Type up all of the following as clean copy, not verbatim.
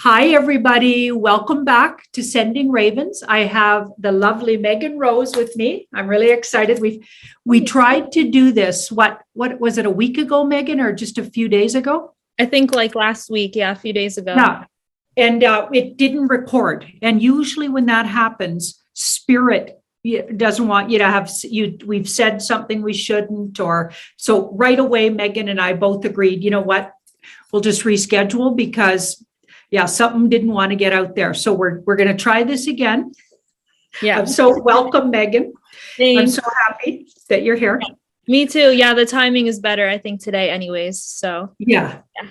Hi, everybody. Welcome back to Sending Ravens. I have the lovely Megan Rose with me. I'm really excited. We tried to do this. What was it, a week ago, Megan, or just a few days ago? I think like last week. Yeah, a few days ago. Yeah. And it didn't record. And usually when that happens, Spirit doesn't want you to have we've said something we shouldn't, or so right away, Megan and I both agreed, you know what? We'll just reschedule because something didn't want to get out there. So we're going to try this again. Yeah. So welcome, Megan. Thanks. I'm so happy that you're here. Yeah. Me too. Yeah, the timing is better, I think, today anyways. So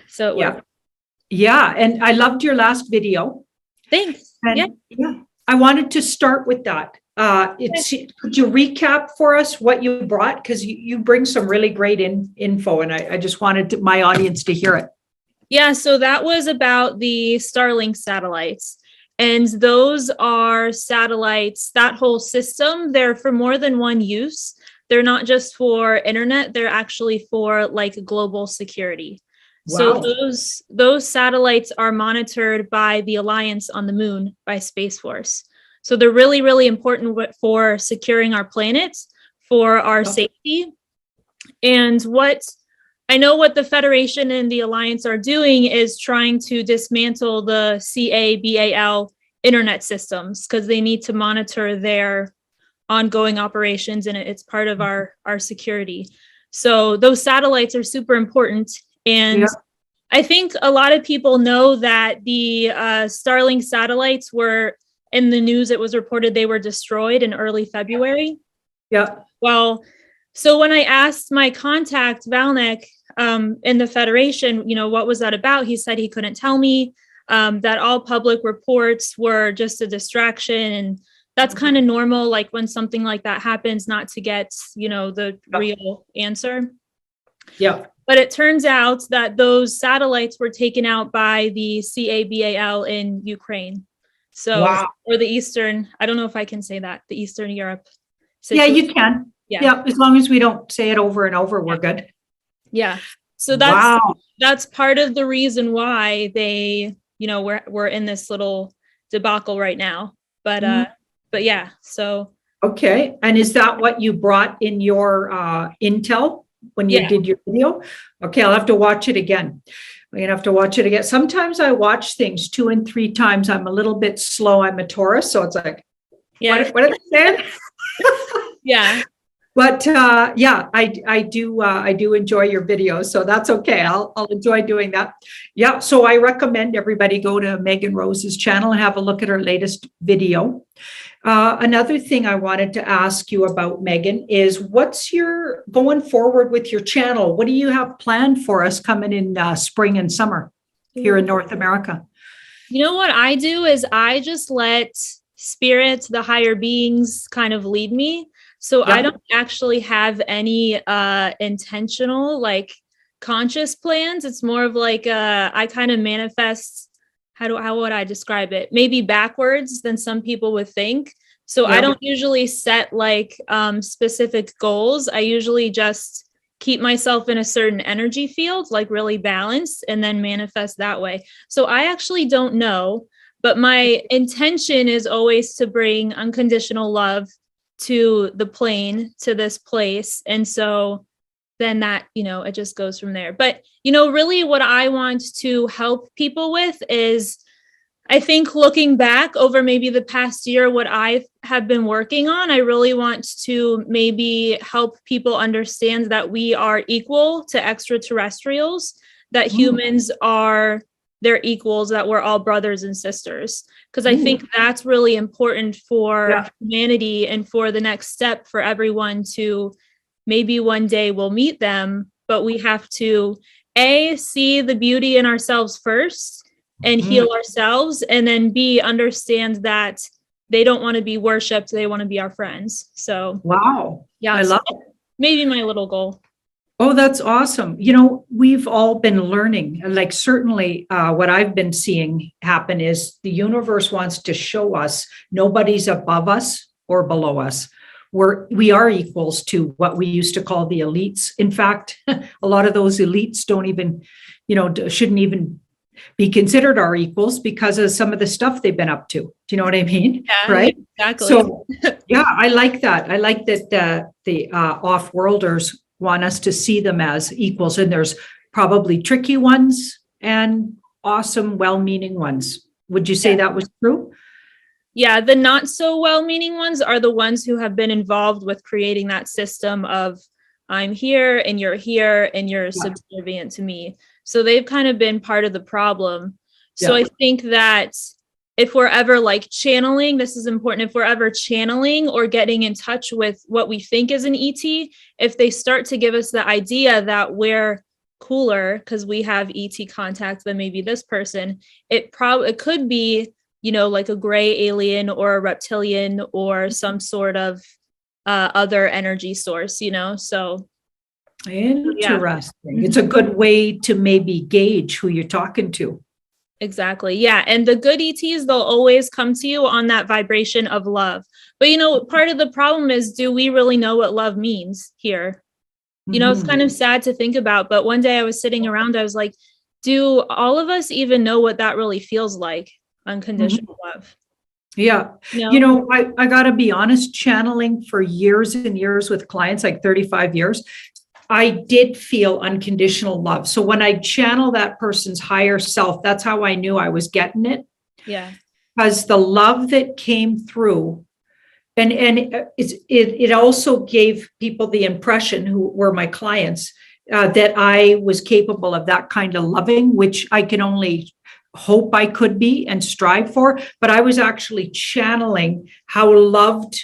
so it worked. Yeah, and I loved your last video. Thanks. And I wanted to start with that. Could you recap for us what you brought? Because you bring some really great info, and I just wanted my audience to hear it. Yeah, so that was about the Starlink satellites. And those are satellites, that whole system, they're for more than one use. They're not just for internet, they're actually for like global security. Wow. So those satellites are monitored by the Alliance on the Moon, by Space Force. So they're really, really important for securing our planet, for our safety. And I know what the Federation and the Alliance are doing is trying to dismantle the CABAL internet systems because they need to monitor their ongoing operations, and it's part of our security. So those satellites are super important. And I think a lot of people know that the Starlink satellites were in the news. It was reported they were destroyed in early February. Yeah. Well, so when I asked my contact, Valnek, in the Federation, what was that about? He said he couldn't tell me, that all public reports were just a distraction. And that's kind of normal, like when something like that happens, not to get, the real answer. Yeah. But it turns out that those satellites were taken out by the CABAL in Ukraine. So, or the Eastern, I don't know if I can say that, the Eastern Europe situation. Yeah, you can. Yeah, as long as we don't say it over and over, we're good. Yeah. So that's part of the reason why they, we're in this little debacle right now. But yeah, so. Okay. And is that what you brought in your intel when you did your video? Okay, I'll have to watch it again. We're gonna have to watch it again. Sometimes I watch things 2 and 3 times. I'm a little bit slow. I'm a Taurus, so it's like, what are they saying? Yeah. But I do enjoy your videos, so that's okay. I'll enjoy doing that. Yeah, so I recommend everybody go to Megan Rose's channel and have a look at her latest video. Another thing I wanted to ask you about, Megan, is what's your going forward with your channel? What do you have planned for us coming in spring and summer here in North America? You know what I do is I just let spirit, the higher beings, kind of lead me. So I don't actually have any intentional, like conscious plans. It's more of like I kind of manifest. How would I describe it? Maybe backwards than some people would think. So I don't usually set like specific goals. I usually just keep myself in a certain energy field, like really balanced, and then manifest that way. So I actually don't know, but my intention is always to bring unconditional love to the plane, to this place. And so then that, it just goes from there. But, really what I want to help people with is, I think looking back over maybe the past year, what I have been working on, I really want to maybe help people understand that we are equal to extraterrestrials, that humans are their equals, that we're all brothers and sisters. Because I think that's really important for humanity and for the next step for everyone to maybe one day we'll meet them, but we have to see the beauty in ourselves first and heal ourselves, and then B, understand that they don't want to be worshipped, they want to be our friends. So I love it. Maybe my little goal. Oh, that's awesome. We've all been learning, like certainly what I've been seeing happen is the universe wants to show us nobody's above us or below us. We are equals to what we used to call the elites. In fact, a lot of those elites don't even, shouldn't even be considered our equals because of some of the stuff they've been up to. Do you know what I mean? Yeah, right. exactly. So yeah, I like that. I like that the off-worlders want us to see them as equals, and there's probably tricky ones and awesome, well-meaning ones. Would you say that was true? Yeah, the not so well-meaning ones are the ones who have been involved with creating that system of I'm here and you're subservient to me. So they've kind of been part of the problem. So I think that if we're ever like channeling, this is important, if we're ever channeling or getting in touch with what we think is an ET, if they start to give us the idea that we're cooler because we have ET contact than maybe this person, it could be, you know, like a gray alien or a reptilian or some sort of other energy source, you know? So interesting. It's a good way to maybe gauge who you're talking to. Exactly. Yeah. And the good ETs, they'll always come to you on that vibration of love. But, you know, part of the problem is, do we really know what love means here? You know, it's kind of sad to think about. But one day I was sitting around, I was like, do all of us even know what that really feels like? Unconditional love. Yeah. You know, I got to be honest, channeling for years and years with clients, like 35 years, I did feel unconditional love. So when I channel that person's higher self, that's how I knew I was getting it. Yeah. Because the love that came through, and it also gave people the impression, who were my clients, that I was capable of that kind of loving, which I can only hope I could be and strive for. But I was actually channeling how loved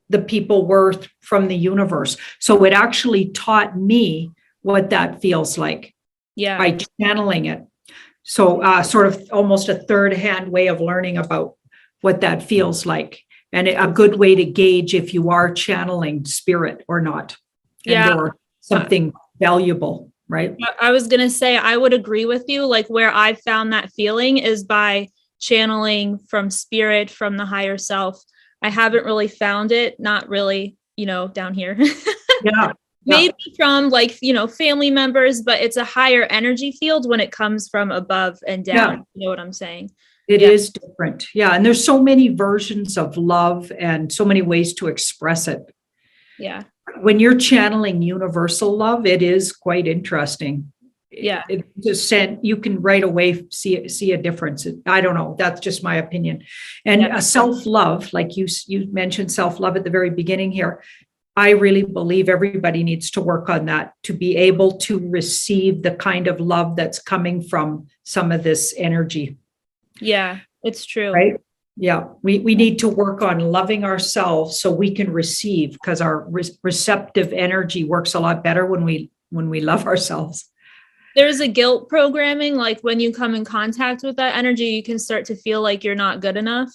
the people were from the universe. So it actually taught me what that feels like. Yeah. By channeling it. So sort of almost a third-hand way of learning about what that feels like. And a good way to gauge if you are channeling spirit or not. Or something valuable, right? I was going to say, I would agree with you. Like where I found that feeling is by channeling from spirit, from the higher self. I haven't really found it, not really, you know, down here. Maybe from like, you know, family members, but it's a higher energy field when it comes from above and down. You know what I'm saying? It is different. Yeah. And there's so many versions of love and so many ways to express it. Yeah. When you're channeling universal love, it is quite interesting. Yeah. It just you can right away see a difference. I don't know. That's just my opinion. And a self-love, like you mentioned self-love at the very beginning here. I really believe everybody needs to work on that to be able to receive the kind of love that's coming from some of this energy. Yeah, it's true. Right? Yeah. We need to work on loving ourselves so we can receive, because our receptive energy works a lot better when we love ourselves. There's a guilt programming, like when you come in contact with that energy, you can start to feel like you're not good enough.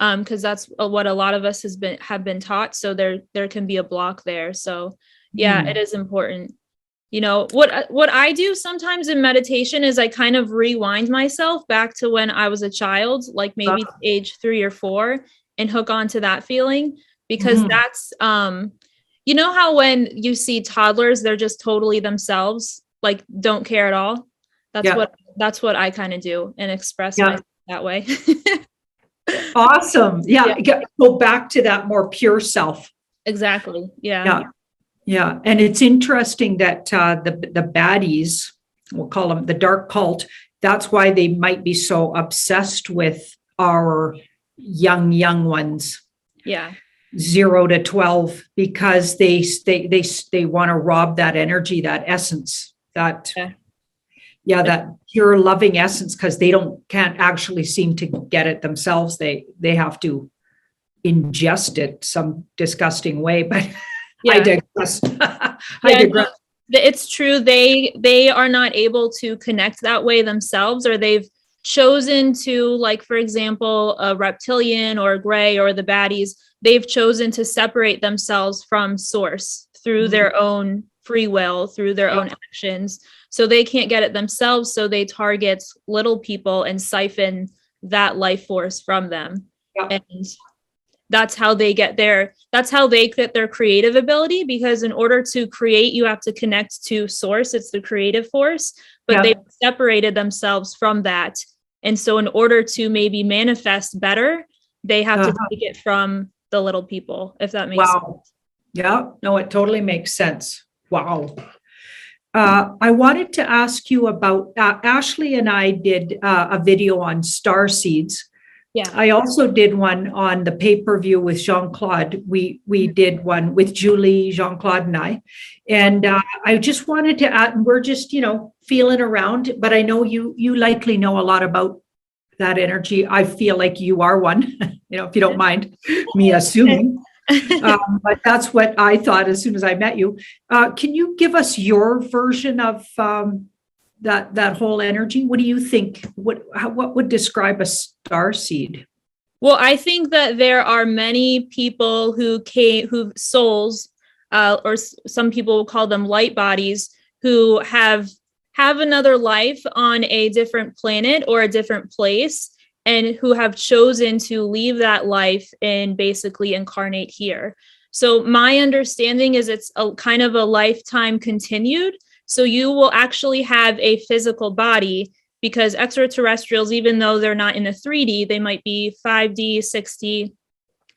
Because that's what a lot of us have been taught. So there can be a block there. So yeah, it is important. You know, what I do sometimes in meditation is I kind of rewind myself back to when I was a child, like maybe age 3 or 4, and hook onto that feeling, because that's, you know how when you see toddlers, they're just totally themselves, like don't care at all. That's what I kind of do and express myself that way. Awesome. Yeah. Go back to that more pure self. Exactly. Yeah. Yeah. And it's interesting that the baddies, we'll call them the dark cult, that's why they might be so obsessed with our young ones. Yeah. 0 to 12, because they want to rob that energy, that essence, that pure loving essence, because they can't actually seem to get it themselves. They have to ingest it some disgusting way, but I digress. It's true. They are not able to connect that way themselves, or they've chosen to, like, for example, a reptilian or a gray or the baddies, they've chosen to separate themselves from source through their own free will, through their own actions. So they can't get it themselves. So they target little people and siphon that life force from them. And that's how they get their creative ability, because in order to create, you have to connect to source. It's the creative force. but Yeah. they separated themselves from that. And so in order to maybe manifest better, they have to take it from the little people, if that makes sense. Wow. Yeah, no, it totally makes sense. Wow. I wanted to ask you about, Ashley and I did a video on starseeds. Yeah. I also did one on the pay-per-view with Jean-Claude. We did one with Julie, Jean-Claude, and I. And I just wanted to add, and we're just, feeling around, but I know you likely know a lot about that energy. I feel like you are one, if you don't mind me assuming. But that's what I thought as soon as I met you. Can you give us your version of that whole energy? What do you think? What would describe a starseed? Well, I think that there are many people who souls, or some people will call them light bodies, who have another life on a different planet or a different place, and who have chosen to leave that life and basically incarnate here. So my understanding is it's a kind of a lifetime continued. So you will actually have a physical body, because extraterrestrials, even though they're not in a 3D, they might be 5D, 6D.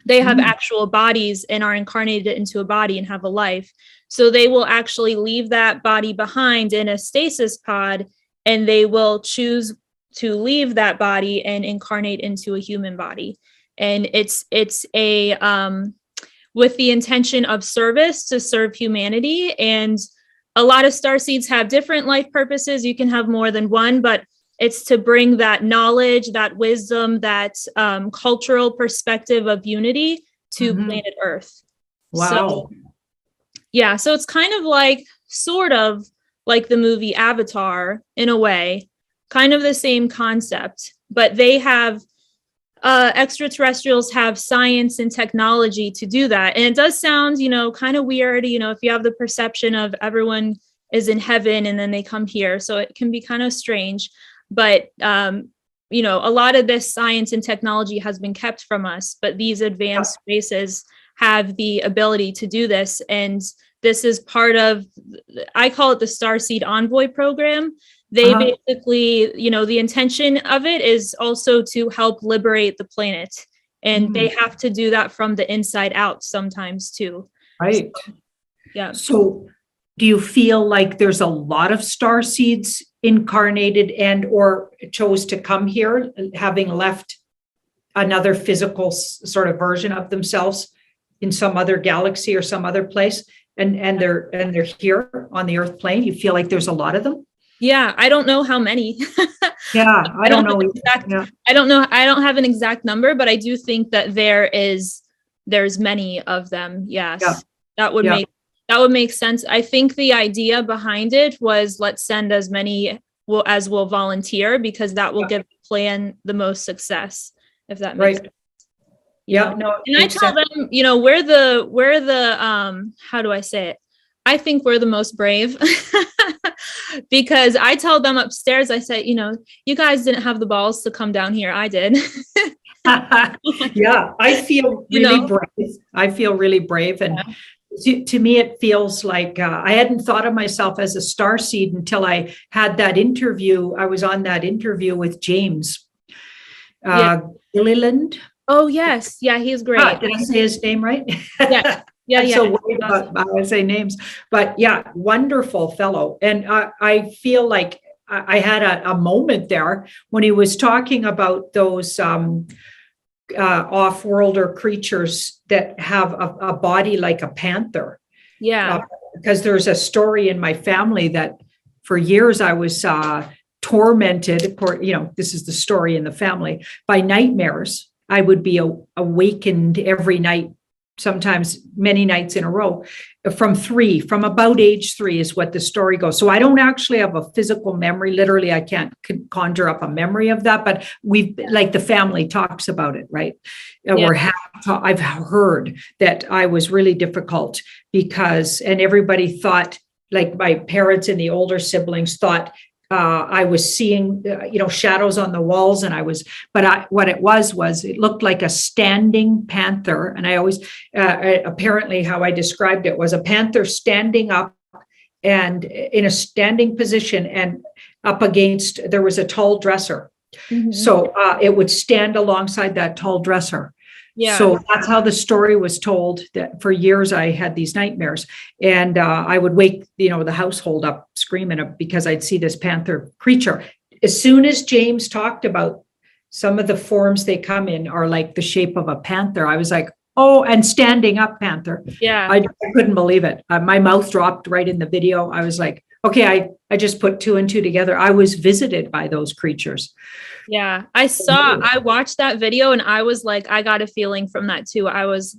They have actual bodies and are incarnated into a body and have a life. So they will actually leave that body behind in a stasis pod, and they will choose to leave that body and incarnate into a human body. And it's a with the intention of service, to serve humanity. And a lot of starseeds have different life purposes. You can have more than one, but it's to bring that knowledge, that wisdom, that cultural perspective of unity to planet Earth. Wow. So it's kind of like, sort of like the movie Avatar in a way, kind of the same concept, but they have, extraterrestrials have science and technology to do that. And it does sound, kind of weird, if you have the perception of everyone is in heaven and then they come here. So it can be kind of strange, but, a lot of this science and technology has been kept from us, but these advanced races have the ability to do this. And this is part of, I call it the Starseed Envoy program. They basically, the intention of it is also to help liberate the planet. And they have to do that from the inside out sometimes too. Right. So, yeah. So do you feel like there's a lot of starseeds incarnated and or chose to come here, having left another physical sort of version of themselves in some other galaxy or some other place, and they're here on the Earth plane? You feel like there's a lot of them? Yeah, I don't know how many. Yeah, I don't know. I don't know. I don't have an exact number, but I do think that there's many of them. Yes. Yeah. That would make sense. I think the idea behind it was, let's send as many as will volunteer, because that will give the plan the most success, if that makes sense. Yeah, no. And I tell them, we're the how do I say it? I think we're the most brave, because I tell them upstairs, I say, you guys didn't have the balls to come down here. I did. Yeah, I feel really brave. I feel really brave. And to me, it feels like I hadn't thought of myself as a starseed until I had that interview. I was on that interview with James Gilliland. Oh, yes. Yeah, he's great. Did I say his name right? Yeah. Yeah, I'm so worried about how I say names, but yeah, wonderful fellow. And I feel like I had a moment there when he was talking about those off-worlder creatures that have a body like a panther. Yeah. Because there's a story in my family that for years I was tormented, this is the story in the family, by nightmares. I would be awakened every night, sometimes many nights in a row, from about age 3 is what the story goes. So I don't actually have a physical memory. Literally, I can't conjure up a memory of that, but the family talks about it, right? Yeah. I've heard that I was really difficult and everybody thought, like my parents and the older siblings thought, I was seeing, shadows on the walls, and what it was it looked like a standing panther. And I always, apparently how I described it was a panther standing up and in a standing position. And up against, there was a tall dresser. So it would stand alongside that tall dresser. Yeah. So that's how the story was told, that for years I had these nightmares, and I would wake, the household up screaming because I'd see this panther creature. As soon as James talked about some of the forms they come in are like the shape of a panther, I was like, oh, and standing up panther. Yeah. I couldn't believe it. My mouth dropped right in the video. I was like, okay, I just put two and two together. I was visited by those creatures. Yeah, I watched that video and I was like, I got a feeling from that too.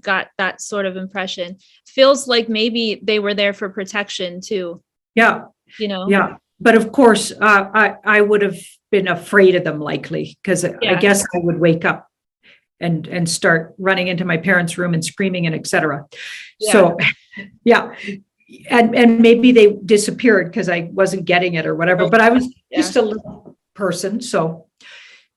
Got that sort of impression. Feels like maybe they were there for protection too. Yeah. Yeah. But of course, I would have been afraid of them likely, because I guess I would wake up and start running into my parents' room and screaming and etc. Yeah. So, yeah. And maybe they disappeared because I wasn't getting it or whatever, but I was just a little person. So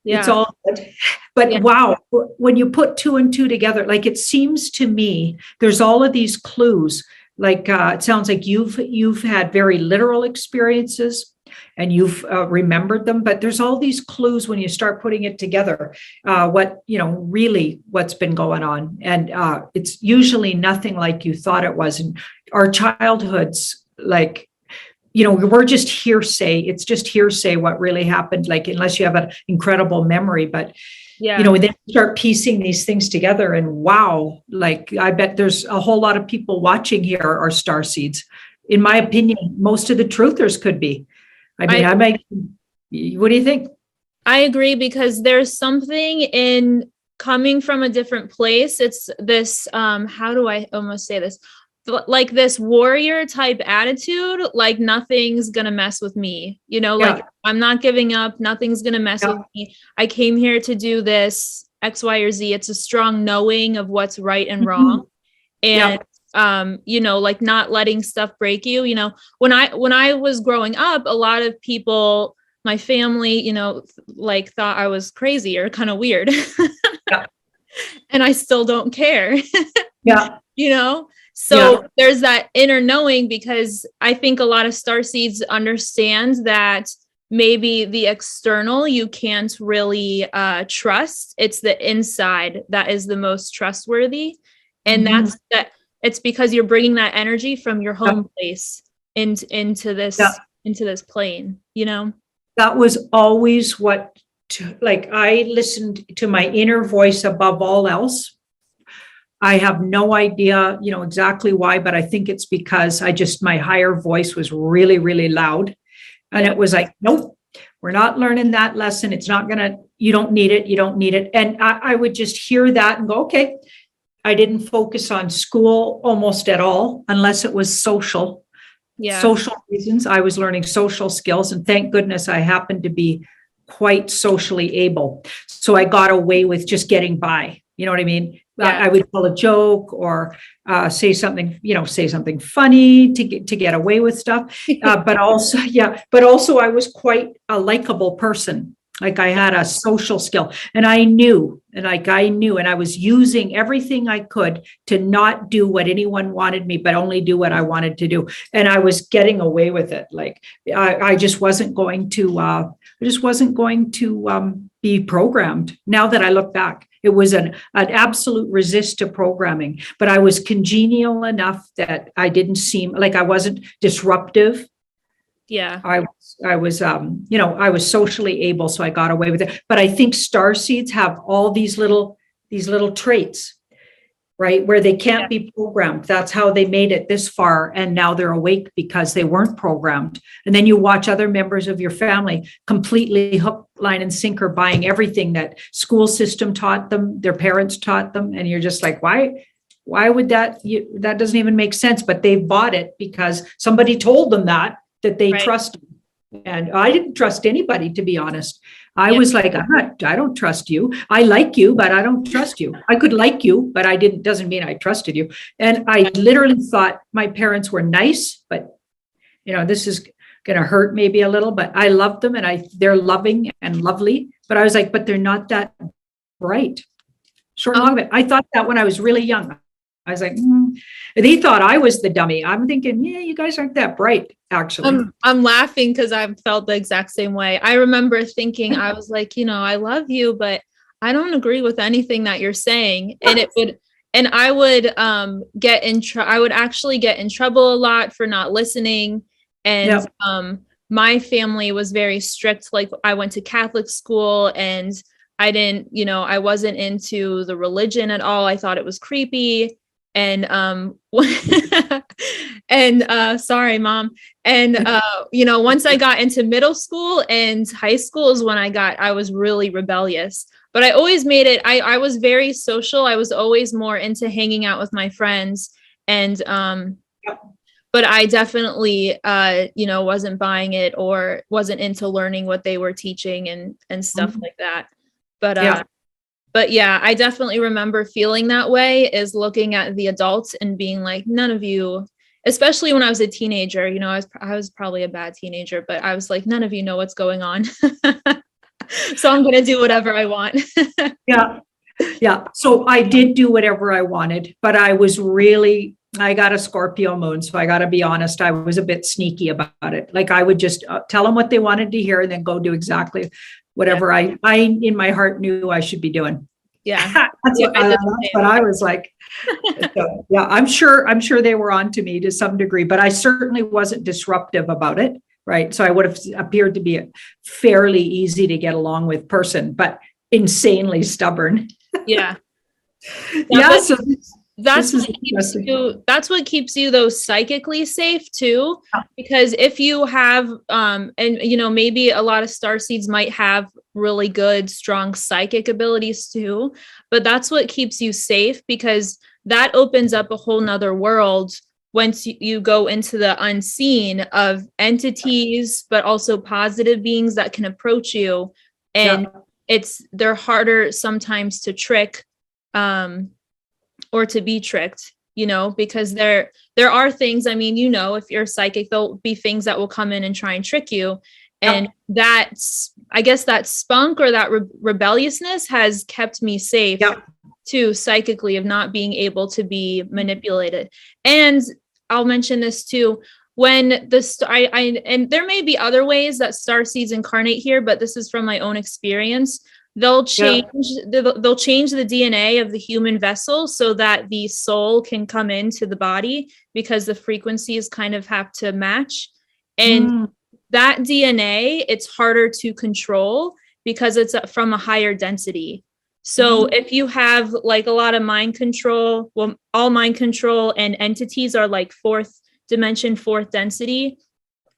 it's all good. But wow, when you put two and two together, like it seems to me, there's all of these clues. Like it sounds like you've had very literal experiences and you've remembered them, but there's all these clues when you start putting it together, really what's been going on. And it's usually nothing like you thought it was. And our childhoods, like, we're just hearsay. It's just hearsay what really happened, like, unless you have an incredible memory. But, then you start piecing these things together and wow, like, I bet there's a whole lot of people watching here are starseeds. In my opinion, most of the truthers could be. What do you think? I agree, because there's something in coming from a different place. It's this, how do I almost say this? Like this warrior type attitude, like nothing's gonna mess with me, like I'm not giving up, nothing's gonna mess with me. I came here to do this X, Y, or Z. It's a strong knowing of what's right and wrong. And like not letting stuff break you. When I was growing up, a lot of people, my family, like thought I was crazy or kind of weird. And I still don't care. So there's that inner knowing, because I think a lot of starseeds understand that maybe the external you can't really trust. It's the inside that is the most trustworthy. And that's that. It's because you're bringing that energy from your home place into this plane, That was always I listened to my inner voice above all else. I have no idea, exactly why, but I think it's because my higher voice was really, really loud. And it was like, nope, we're not learning that lesson. It's not you don't need it. You don't need it. And I would just hear that and go, okay. I didn't focus on school almost at all, unless it was social reasons. I was learning social skills, and thank goodness I happened to be quite socially able. So I got away with just getting by. You know what I mean? I would tell a joke or say something funny to get away with stuff. But also I was quite a likable person. Like I had a social skill, and I knew, and I was using everything I could to not do what anyone wanted me, but only do what I wanted to do. And I was getting away with it. Like I just wasn't going to, be programmed. Now that I look back, it was an absolute resist to programming, but I was congenial enough that I didn't seem like I wasn't disruptive. Yeah. I was socially able, so I got away with it. But I think starseeds have all these little traits, right? Where they can't be programmed. That's how they made it this far. And now they're awake because they weren't programmed. And then you watch other members of your family completely hook, line, and sinker, buying everything that school system taught them, their parents taught them. And you're just like, why would that doesn't even make sense, but they bought it because somebody told them that they trusted. And I didn't trust anybody, to be honest. I was like, I don't trust you. I like you, but I don't trust you. I could like you, but doesn't mean I trusted you. And I literally thought my parents were nice, but this is going to hurt maybe a little, but I loved them and they're loving and lovely. But I was like, but they're not that bright. Short and long of it. I thought that when I was really young. I was like, They thought I was the dummy. I'm thinking, yeah, you guys aren't that bright, actually. I'm laughing because I've felt the exact same way. I remember thinking, I was like, I love you, but I don't agree with anything that you're saying. And I would I would actually get in trouble a lot for not listening. And my family was very strict. Like, I went to Catholic school, and I didn't, I wasn't into the religion at all. I thought it was creepy. And and sorry, mom. And once I got into middle school and high school is when I was really rebellious. But I always made it, I was very social. I was always more into hanging out with my friends. And but I definitely wasn't buying it or wasn't into learning what they were teaching and stuff like that. But yeah, I definitely remember feeling that way, is looking at the adults and being like, none of you, especially when I was a teenager, I was probably a bad teenager, but I was like, none of you know what's going on. So I'm going to do whatever I want. Yeah. So I did do whatever I wanted, but I got a Scorpio moon. So I got to be honest, I was a bit sneaky about it. Like, I would just tell them what they wanted to hear and then go do exactly whatever I in my heart knew I should be doing. Yeah. That's what I was like. So, yeah, I'm sure they were on to me to some degree, but I certainly wasn't disruptive about it. Right. So I would have appeared to be a fairly easy to get along with person, but insanely stubborn. Yeah. Yeah. So that's what keeps you though psychically safe too, because if you have and maybe a lot of starseeds might have really good strong psychic abilities too, but that's what keeps you safe, because that opens up a whole nother world once you go into the unseen of entities, but also positive beings that can approach you, and they're harder sometimes to trick or to be tricked, because there are things, I mean, if you're psychic, there'll be things that will come in and try and trick you. And that's, I guess, that spunk or that rebelliousness has kept me safe too, psychically, of not being able to be manipulated. And I'll mention this too, when and there may be other ways that starseeds incarnate here, but this is from my own experience. They'll change the DNA of the human vessel so that the soul can come into the body, because the frequencies kind of have to match. And that DNA, it's harder to control because it's from a higher density. So if you have like a lot of mind control, well, all mind control and entities are like fourth dimension, fourth density.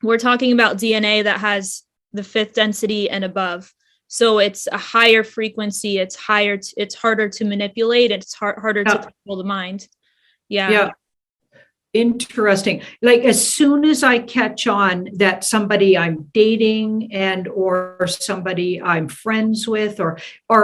We're talking about DNA that has the fifth density and above. So it's a higher frequency. It's harder to manipulate. It's harder to control the mind. Yeah. Interesting. Like, as soon as I catch on that somebody I'm dating and or somebody I'm friends with or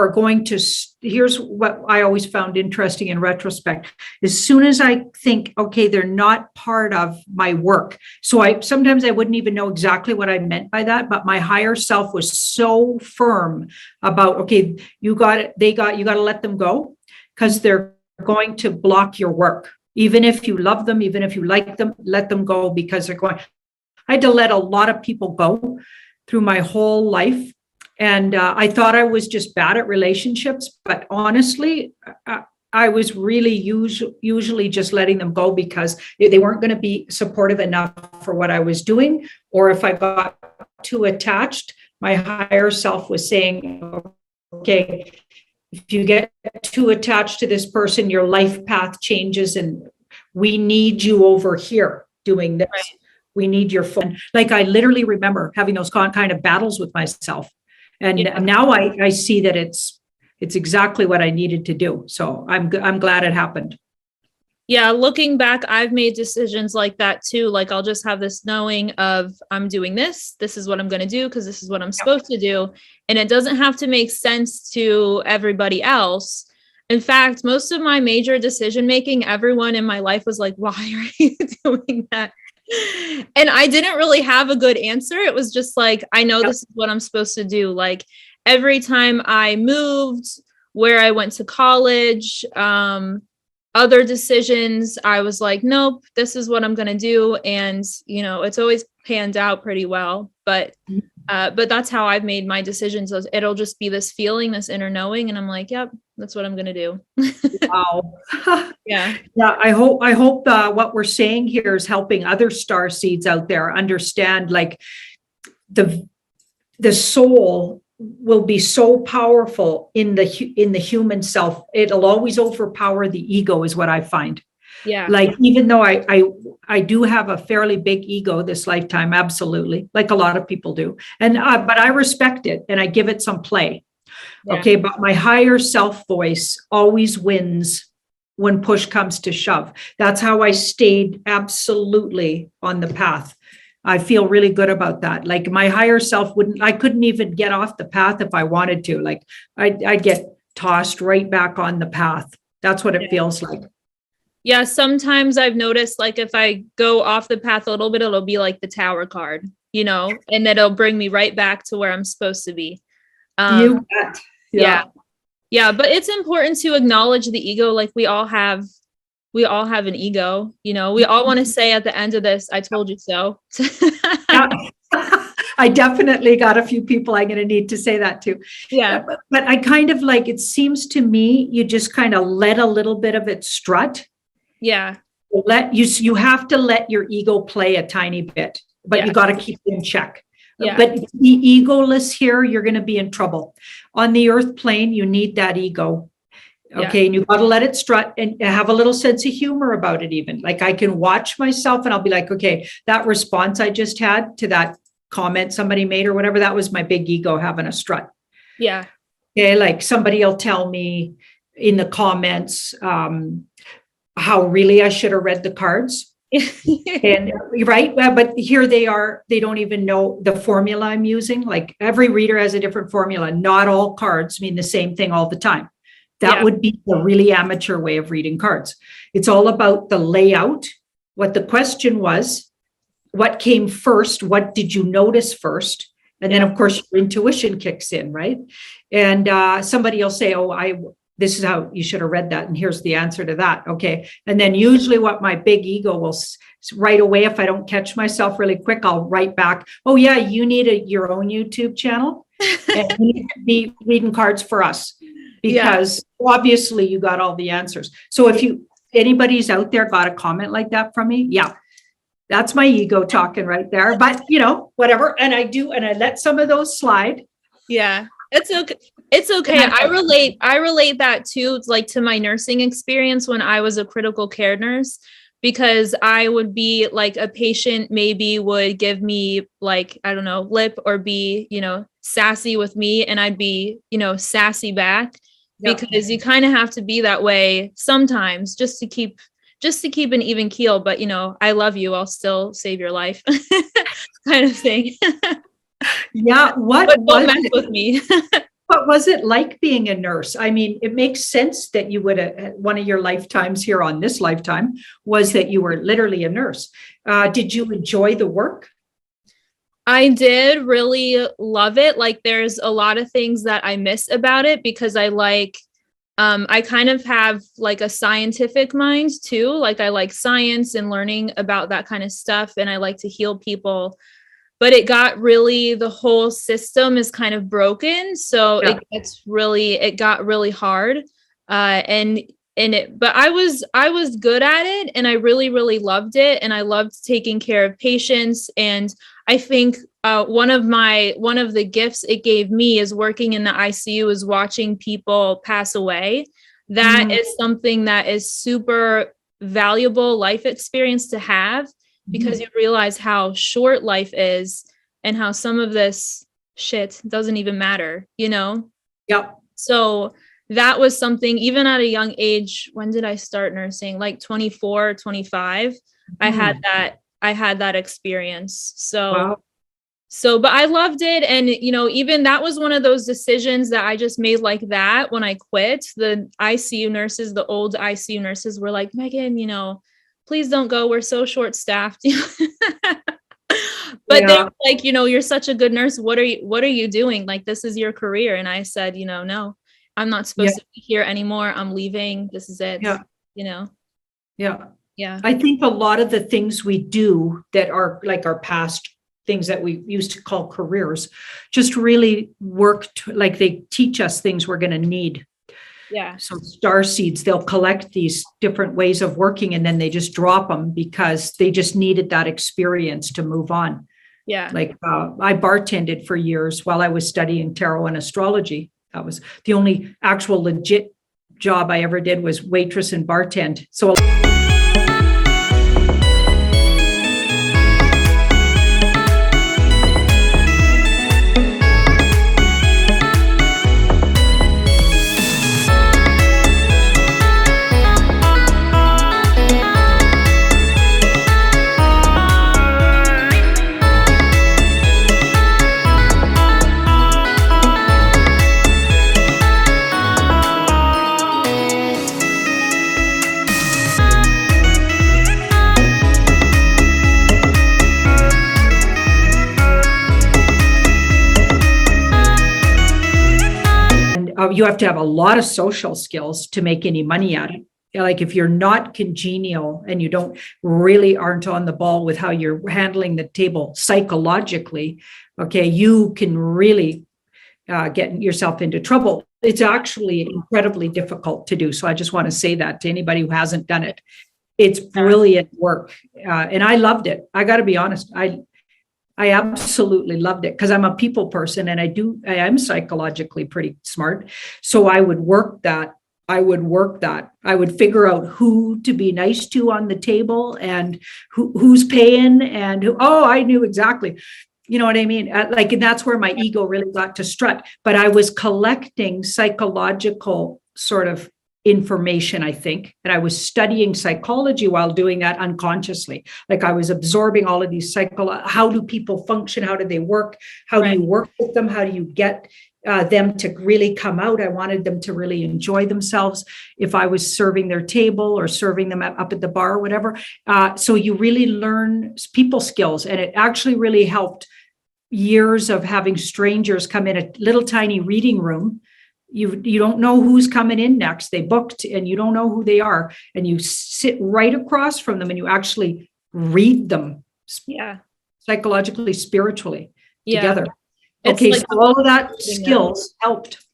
going to, here's what I always found interesting in retrospect. As soon as I think, okay, they're not part of my work. So sometimes I wouldn't even know exactly what I meant by that, but my higher self was so firm about, okay, you got it. You got to let them go, because they're going to block your work. Even if you love them, even if you like them, let them go, because they're going. I had to let a lot of people go through my whole life. And I thought I was just bad at relationships. But honestly, I was really usually just letting them go because they weren't going to be supportive enough for what I was doing. Or if I got too attached, my higher self was saying, okay, if you get too attached to this person, your life path changes, and we need you over here doing this. Right. We need your phone. Like, I literally remember having those kind of battles with myself. And now I see that it's exactly what I needed to do. So I'm glad it happened. Yeah, looking back, I've made decisions like that too. Like, I'll just have this knowing of, I'm doing this. This is what I'm going to do because this is what I'm supposed to do. And it doesn't have to make sense to everybody else. In fact, most of my major decision making, everyone in my life was like, why are you doing that? And I didn't really have a good answer. It was just like, I know this is what I'm supposed to do. Like, every time I moved, where I went to college, other decisions, I was like, nope, this is what I'm going to do. And, it's always panned out pretty well, but that's how I've made my decisions. It'll just be this feeling, this inner knowing. And I'm like, yep, that's what I'm going to do. Wow. Yeah. Yeah, I hope what we're saying here is helping other star seeds out there understand, like, the soul will be so powerful in the human self. It'll always overpower the ego, is what I find. Yeah. Like, even though I do have a fairly big ego this lifetime, absolutely, like a lot of people do, and but I respect it and I give it some play. Yeah. Okay, but my higher self voice always wins when push comes to shove. That's how I stayed absolutely on the path. I feel really good about that. Like, my higher self I couldn't even get off the path if I wanted to. Like, I'd get tossed right back on the path. That's what it feels like. Yeah. Sometimes I've noticed, like, if I go off the path a little bit, it'll be like the tower card, and then it'll bring me right back to where I'm supposed to be. You bet. Yeah. Yeah. But it's important to acknowledge the ego. Like, we all have an ego, we all want to say at the end of this, I told you so. Yeah. I definitely got a few people I'm going to need to say that to. Yeah. But I kind of, like, it seems to me, you just kind of let a little bit of it strut. Yeah. You have to let your ego play a tiny bit, but you got to keep it in check. Yeah. But the egoless here, you're going to be in trouble. On the earth plane, you need that ego. Okay. And you got to let it strut and have a little sense of humor about it. Even, like, I can watch myself and I'll be like, okay, that response I just had to that comment somebody made or whatever, that was my big ego having a strut. Yeah. Okay. Like, somebody will tell me in the comments how really I should have read the cards. And right. But here they are. They don't even know the formula I'm using. Like, every reader has a different formula. Not all cards mean the same thing all the time. That would be a really amateur way of reading cards. It's all about the layout, what the question was, what came first, what did you notice first? And then, of course, your intuition kicks in, right? And somebody will say, oh, this is how you should have read that. And here's the answer to that. Okay. And then usually what my big ego will right away, if I don't catch myself really quick, I'll write back, oh yeah, you need your own YouTube channel and you need to be reading cards for us. Because obviously you got all the answers. So if anybody's out there got a comment like that from me, that's my ego talking right there. But whatever. And I let some of those slide. Yeah, it's okay. It's okay. I relate that too, like, to my nursing experience when I was a critical care nurse, because I would be like, a patient maybe would give me, like, I don't know, lip or be, sassy with me, and I'd be, sassy back. Because you kind of have to be that way sometimes just to keep an even keel. But, I love you, I'll still save your life kind of thing. Yeah. But don't mess with me. What was it like being a nurse? I mean, it makes sense that you would, one of your lifetimes here on this lifetime was that you were literally a nurse. Did you enjoy the work? I did really love it. Like, there's a lot of things that I miss about it because I kind of have like a scientific mind too. Like, I like science and learning about that kind of stuff, and I like to heal people. But the whole system is kind of broken. So it got really hard. But I was good at it, and I really, really loved it. And I loved taking care of patients. And I think one of the gifts it gave me is working in the ICU, is watching people pass away. That is something that is super valuable life experience to have, because you realize how short life is and how some of this shit doesn't even matter, Yep. So that was something, even at a young age. When did I start nursing? Like 24, 25. I had that experience. But I loved it. And, even that was one of those decisions that I just made like that when I quit. The ICU nurses, the old ICU nurses were like, Megan, please don't go. We're so short staffed. But they're like, you're such a good nurse. What are you doing? Like, this is your career. And I said, no, I'm not supposed to be here anymore. I'm leaving. This is it. Yeah. you know? Yeah. Yeah. I think a lot of the things we do that are like our past things that we used to call careers just really like they teach us things we're going to need. Yeah. So star seeds, they'll collect these different ways of working and then they just drop them because they just needed that experience to move on. Yeah. Like I bartended for years while I was studying tarot and astrology. That was the only actual legit job I ever did, was waitress and bartend. So you have to have a lot of social skills to make any money at it. Like if you're not congenial and you don't really aren't on the ball with how you're handling the table psychologically, okay, you can really get yourself into trouble. It's actually incredibly difficult to do. So I just want to say that to anybody who hasn't done it. It's brilliant work. And I loved it. I got to be honest. I absolutely loved it because I'm a people person and I am psychologically pretty smart. So I would work that. I would figure out who to be nice to on the table and who's paying and I knew exactly. You know what I mean? Like, and that's where my ego really got to strut. But I was collecting psychological sort of information, I think. And I was studying psychology while doing that unconsciously. Like I was absorbing all of these how do people function? How do they work? How do you work with them? How do you get them to really come out? I wanted them to really enjoy themselves if I was serving their table or serving them up at the bar or whatever. So you really learn people skills. And it actually really helped years of having strangers come in a little tiny reading room. You don't know who's coming in next. They booked and you don't know who they are. And you sit right across from them and you actually read them psychologically, spiritually together. It's okay, like so all of that skills helped.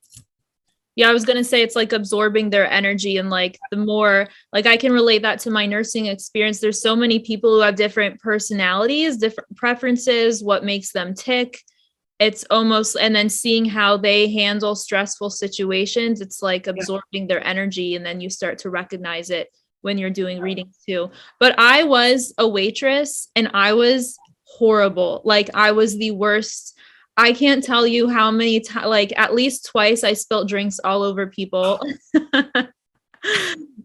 Yeah, I was going to say it's like absorbing their energy, and like the more, like I can relate that to my nursing experience. There's so many people who have different personalities, different preferences, what makes them tick. It's almost, and then seeing how they handle stressful situations, it's like absorbing their energy, and then you start to recognize it when you're doing readings too. But I was a waitress and I was horrible. Like I was the worst. I can't tell you how many times, like at least twice I spilt drinks all over people.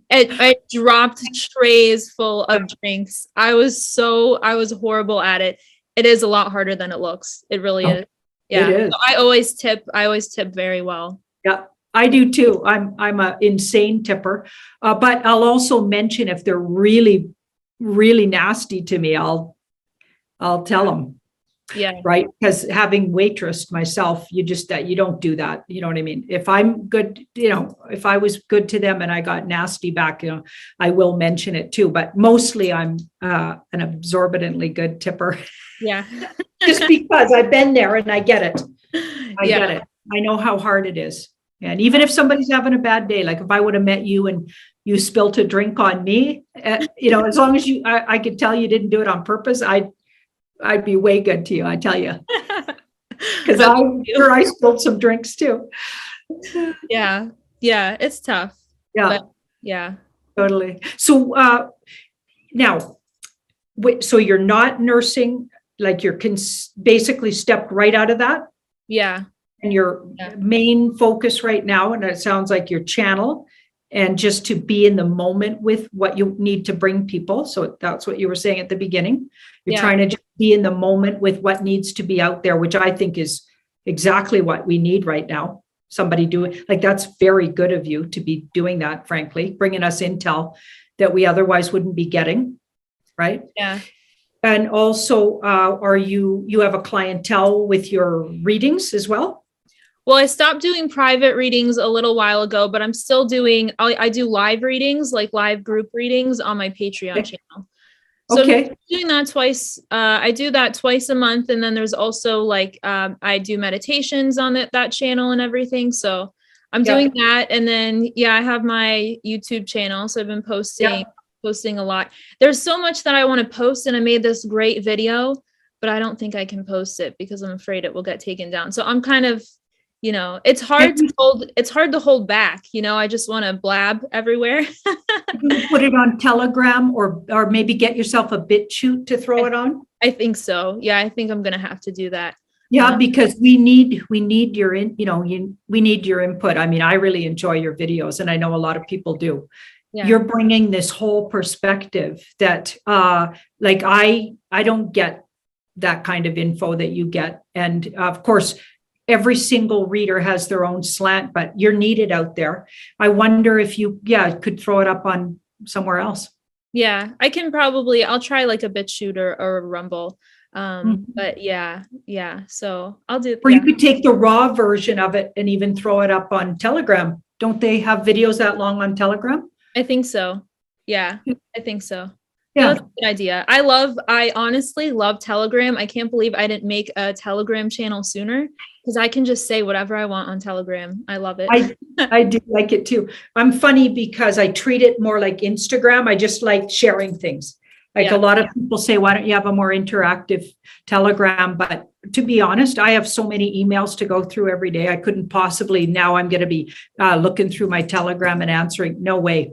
I dropped trays full of drinks. I was horrible at it. It is a lot harder than it looks. It really is. Yeah. It is. So I always tip very well. Yeah, I do too. I'm an insane tipper. But I'll also mention if they're really, really nasty to me, I'll tell them. Yeah. Right. Because having waitressed myself, you don't do that. You know what I mean? If I'm good, if I was good to them and I got nasty back, I will mention it too. But mostly I'm an absorbently good tipper. Yeah. Just because I've been there and I get it. I get it. I know how hard it is. And even if somebody's having a bad day, like if I would have met you and you spilt a drink on me, as long as I could tell you didn't do it on purpose, I'd be way good to you, I tell you. Because I spilled some drinks too. Yeah. Yeah. It's tough. Yeah. But yeah. Totally. So now, so you're not nursing, like you're basically stepped right out of that? Yeah. And your main focus right now, and it sounds like your channel, and just to be in the moment with what you need to bring people. So that's what you were saying at the beginning. You're trying to just be in the moment with what needs to be out there, which I think is exactly what we need right now. Somebody doing, like, that's very good of you to be doing that, frankly, bringing us intel that we otherwise wouldn't be getting, right? Yeah. And also, you have a clientele with your readings as well? Well, I stopped doing private readings a little while ago, but I'm still doing, I do live readings, like live group readings on my Patreon channel. So Okay. I'm doing that twice. I do that twice a month. And then there's also like, I do meditations on that channel and everything. So I'm doing that. And then, yeah, I have my YouTube channel. So I've been posting a lot. There's so much that I want to post, and I made this great video, but I don't think I can post it because I'm afraid it will get taken down. So I'm kind of, it's hard to hold back. I just want to blab everywhere. You put it on Telegram or maybe get yourself a BitChute to throw it on. I think so. Yeah, I think I'm going to have to do that. Yeah, because we need your we need your input. I mean, I really enjoy your videos, and I know a lot of people do. Yeah. You're bringing this whole perspective that like I don't get that kind of info that you get. And of course, every single reader has their own slant, but you're needed out there. I wonder if you, could throw it up on somewhere else. Yeah, I'll try like a BitChute or a Rumble. But yeah. So I'll do. Or you could take the raw version of it and even throw it up on Telegram. Don't they have videos that long on Telegram? I think so. Yeah, I think so. Yeah, that's a good idea. I honestly love Telegram. I can't believe I didn't make a Telegram channel sooner, because I can just say whatever I want on Telegram. I love it. I do like it too. I'm funny because I treat it more like Instagram. I just like sharing things. Like a lot of people say, why don't you have a more interactive Telegram? But to be honest, I have so many emails to go through every day. I couldn't possibly, now I'm going to be looking through my Telegram and answering. No way.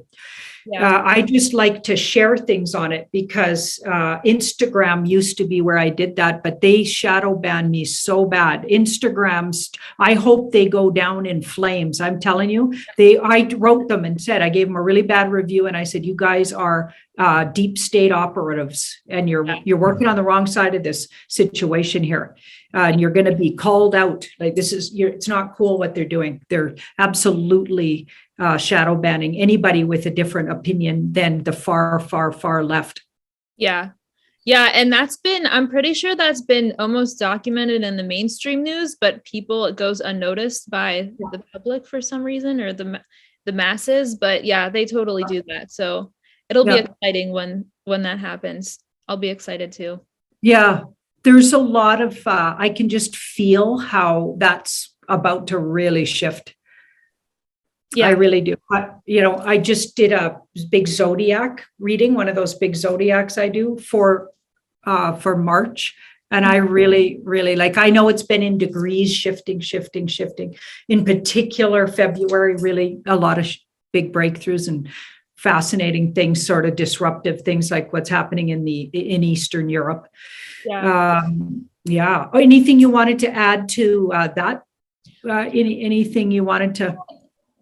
I just like to share things on it because Instagram used to be where I did that, but they shadow banned me so bad. Instagrams, I hope they go down in flames. I'm telling you, I wrote them and said, I gave them a really bad review. And I said, you guys are deep state operatives, and you're working on the wrong side of this situation here. And you're going to be called out. Like it's not cool what they're doing. They're absolutely shadow banning anybody with a different opinion than the far, far, far left. Yeah. And I'm pretty sure that's been almost documented in the mainstream news, but it goes unnoticed by the public for some reason, or the masses. But yeah, they totally do that. So it'll be exciting when that happens. I'll be excited too. Yeah. There's a lot of, I can just feel how that's about to really shift. Yeah, I really do. I just did a big zodiac reading, one of those big zodiacs I do for March. And I really, really I know it's been in degrees, shifting. In particular, February, really a lot of big breakthroughs and fascinating things, sort of disruptive things like what's happening in Eastern Europe. Yeah. Anything you wanted to add to that? Anything you wanted to?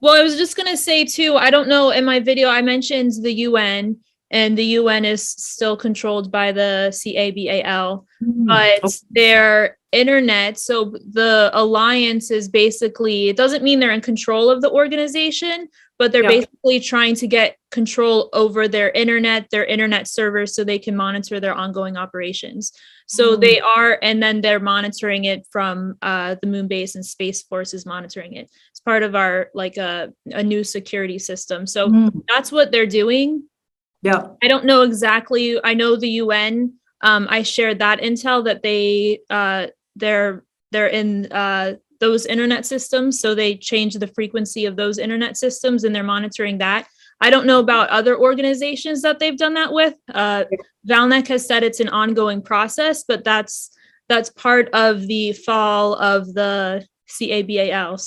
Well, I was just going to say too, I don't know, in my video, I mentioned the UN, and the UN is still controlled by the CABAL, but their internet, so the alliance is basically, it doesn't mean they're in control of the organization, but they're basically trying to get control over their internet servers, so they can monitor their ongoing operations. So they are, and then they're monitoring it from the Moon Base, and Space Force is monitoring it. It's part of our a new security system. So that's what they're doing. Yeah. I don't know exactly. I know the UN. I shared that intel that they're in those internet systems. So they change the frequency of those internet systems, and they're monitoring that. I don't know about other organizations that they've done that with. Valnek has said it's an ongoing process, but that's part of the fall of the CABAL.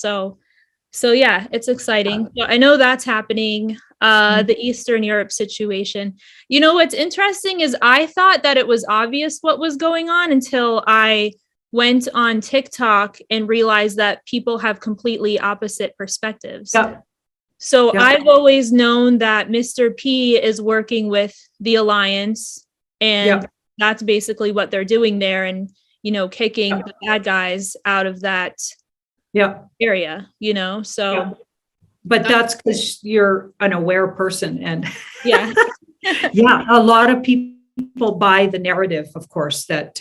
So yeah, it's exciting. So I know that's happening. The Eastern Europe situation. What's interesting is I thought that it was obvious what was going on until I went on TikTok and realized that people have completely opposite perspectives. Yeah. So I've always known that Mr. P is working with the Alliance, and that's basically what they're doing there, and, kicking the bad guys out of that area, so. Yeah. But that's because you're an aware person, and a lot of people buy the narrative, of course, that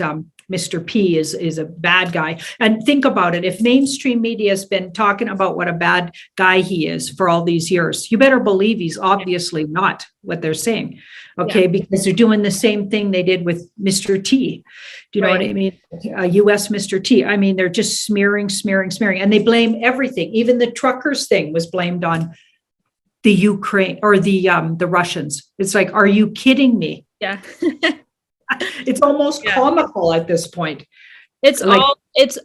Mr. P is a bad guy. And think about it. If mainstream media has been talking about what a bad guy he is for all these years, you better believe he's obviously not what they're saying. Okay. Yeah. Because they're doing the same thing they did with Mr. T. Do you know what I mean? US Mr. T. I mean, they're just smearing, and they blame everything. Even the truckers thing was blamed on the Ukraine or the Russians. It's like, are you kidding me? Yeah. It's almost comical at this point. It's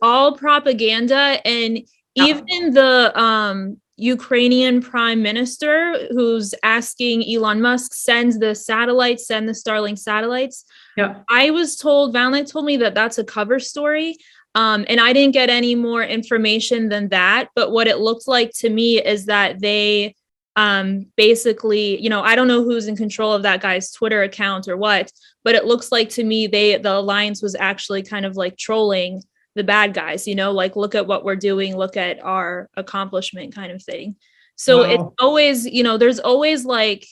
all propaganda. And even the Ukrainian prime minister who's asking Elon Musk send the Starlink satellites. Yeah. I was told, Valentine told me that that's a cover story. And I didn't get any more information than that. But what it looked like to me is that they basically, you know, I don't know who's in control of that guy's Twitter account or what, but it looks like to me the alliance was actually kind of like trolling the bad guys, you know, like, look at what we're doing, look at our accomplishment kind of thing. So it's always, you know, there's always like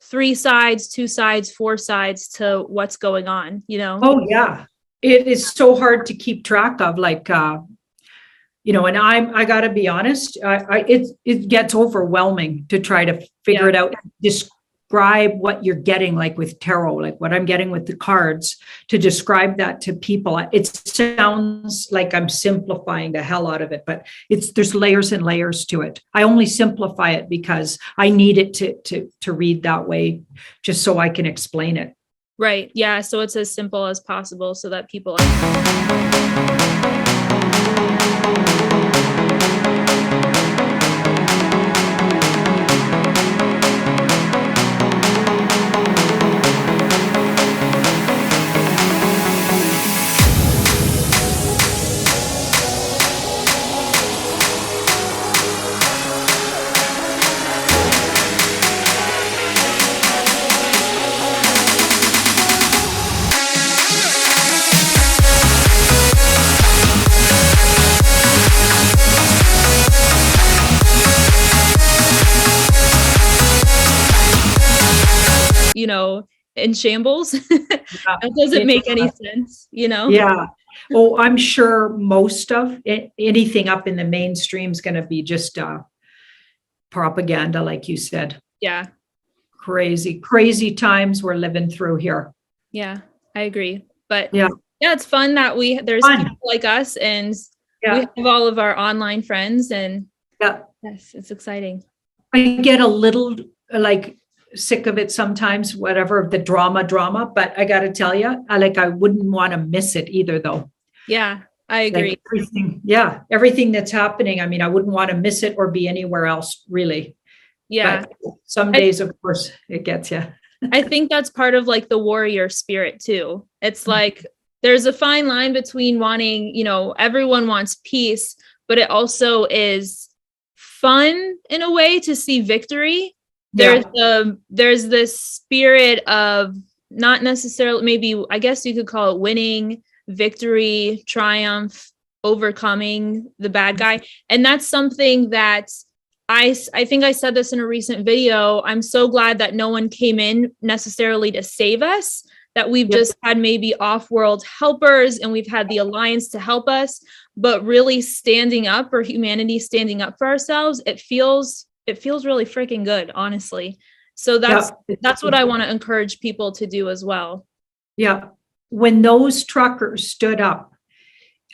3 sides, 2 sides, 4 sides to what's going on, you know? Oh yeah. It is so hard to keep track of, like, you know, and I got to be honest, it gets overwhelming to try to figure it out, describe what you're getting, like with tarot, like what I'm getting with the cards, to describe that to people. It sounds like I'm simplifying the hell out of it, but there's layers and layers to it. I only simplify it because I need it to read that way, just so I can explain it. Right. Yeah. So it's as simple as possible so that people you know, in shambles. That doesn't make any sense, you know? Yeah. Oh, I'm sure most of anything up in the mainstream is going to be just propaganda, like you said. Yeah. Crazy times we're living through here. Yeah, I agree. But yeah, it's fun that there's people like us, and we have all of our online friends, and yes, it's exciting. I get a little like sick of it sometimes, whatever, the drama, but I got to tell you, I wouldn't want to miss it either, though. Yeah, I agree. Like everything that's happening. I mean, I wouldn't want to miss it or be anywhere else, really. Yeah. But some days, of course, it gets you. I think that's part of like the warrior spirit too. It's like there's a fine line between wanting, you know, everyone wants peace, but it also is fun in a way to see victory. There's this spirit of not necessarily, maybe, I guess you could call it winning, victory, triumph, overcoming the bad guy. And that's something that I think I said this in a recent video. I'm so glad that no one came in necessarily to save us, that we've just had maybe off-world helpers and we've had the alliance to help us, but really standing up, or humanity standing up for ourselves, it feels really freaking good, honestly. So that's what I want to encourage people to do as well. Yeah. When those truckers stood up,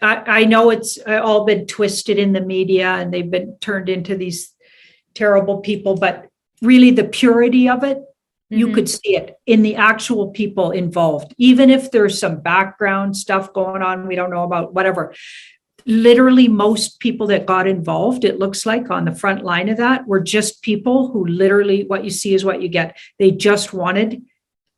I know it's all been twisted in the media and they've been turned into these terrible people, but really the purity of it, you could see it in the actual people involved. Even if there's some background stuff going on, we don't know about, whatever. Literally most people that got involved, it looks like, on the front line of that were just people who literally, what you see is what you get. They just wanted,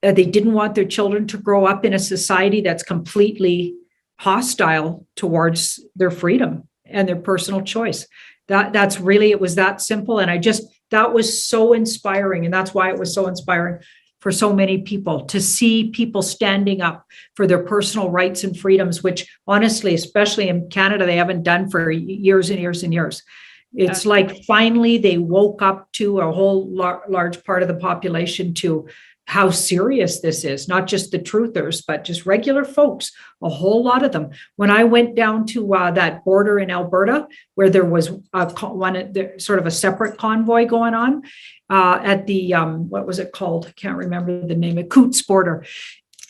they didn't want their children to grow up in a society that's completely hostile towards their freedom and their personal choice. That's really, it was that simple. And that was so inspiring. And that's why it was so inspiring for so many people to see people standing up for their personal rights and freedoms, which honestly, especially in Canada, they haven't done for years and years and years. It's like finally they woke up to a whole large part of the population to how serious this is, not just the truthers, but just regular folks, a whole lot of them. When I went down to that border in Alberta, where there was sort of a separate convoy going on at the, what was it called? I can't remember the name, of Coots border.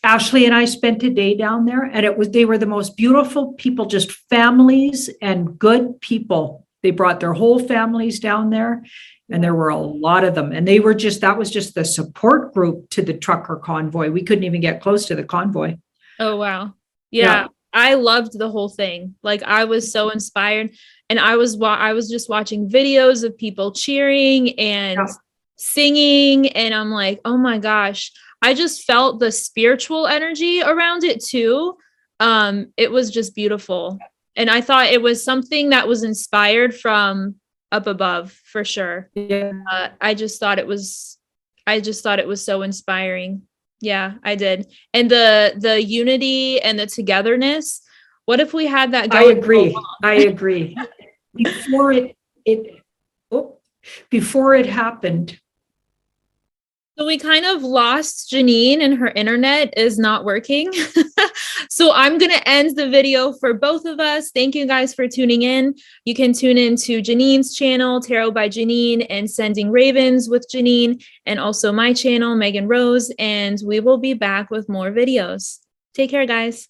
Ashley and I spent a day down there, and they were the most beautiful people, just families and good people. They brought their whole families down there. And there were a lot of them. And that was just the support group to the trucker convoy. We couldn't even get close to the convoy. Oh, wow. Yeah. I loved the whole thing. Like, I was so inspired. And I was just watching videos of people cheering and singing. And I'm like, oh my gosh, I just felt the spiritual energy around it too. It was just beautiful. And I thought it was something that was inspired from up above, for sure. Yeah. I just thought it was so inspiring. Yeah, I did. And the unity and the togetherness. What if we had that going? I agree. Before it happened. So we kind of lost Janine, and her internet is not working. So I'm going to end the video for both of us. Thank you guys for tuning in. You can tune in to Janine's channel, Tarot by Janine, and Sending Ravens with Janine, and also my channel, Megan Rose, and we will be back with more videos. Take care, guys.